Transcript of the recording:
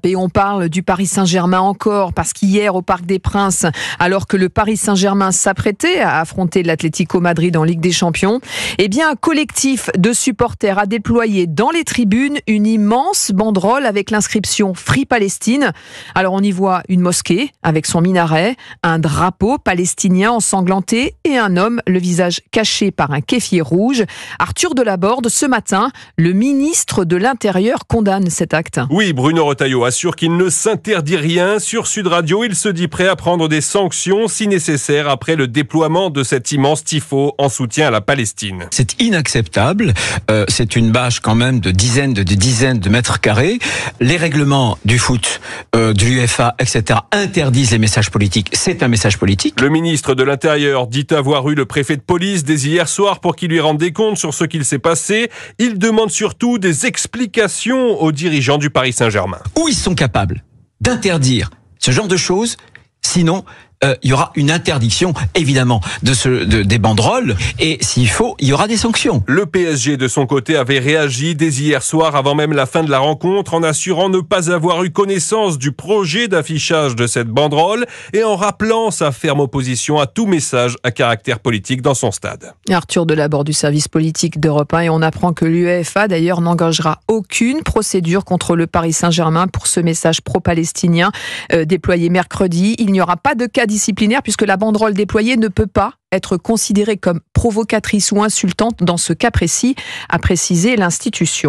Et on parle du Paris Saint-Germain encore, parce qu'hier au Parc des Princes, alors que le Paris Saint-Germain s'apprêtait à affronter l'Atlético Madrid en Ligue des Champions, eh bien un collectif de supporters a déployé dans les tribunes une immense banderole avec l'inscription Free Palestine. Alors on y voit une mosquée avec son minaret, un drapeau palestinien ensanglanté et un homme, le visage caché par un kéfier rouge. Arthur Delaborde, ce matin, le ministre de l'Intérieur condamne cet acte. Oui, Bruno Retailleau assure qu'il ne s'interdit rien. Sur Sud Radio, il se dit prêt à prendre des sanctions si nécessaire après le déploiement de cet immense tifo en soutien à la Palestine. C'est inacceptable. C'est une bâche quand même de dizaines de mètres carrés. Les règlements du foot, de l'UEFA, etc. interdisent les messages politiques. C'est un message politique. Le ministre de l'Intérieur dit avoir eu le préfet de police dès hier soir pour qu'il lui rende des comptes sur ce qu'il s'est passé. Il demande surtout des explications aux dirigeants du Paris Saint-Germain. Où ils sont capables d'interdire ce genre de choses, sinon il y aura une interdiction évidemment des banderoles et s'il faut, il y aura des sanctions. Le PSG de son côté avait réagi dès hier soir avant même la fin de la rencontre en assurant ne pas avoir eu connaissance du projet d'affichage de cette banderole et en rappelant sa ferme opposition à tout message à caractère politique dans son stade. Arthur Delaborde du service politique d'Europe 1 et on apprend que l'UEFA d'ailleurs n'engagera aucune procédure contre le Paris Saint-Germain pour ce message pro-palestinien déployé mercredi. Il n'y aura pas de cas disciplinaire puisque la banderole déployée ne peut pas être considérée comme provocatrice ou insultante dans ce cas précis, a précisé l'institution.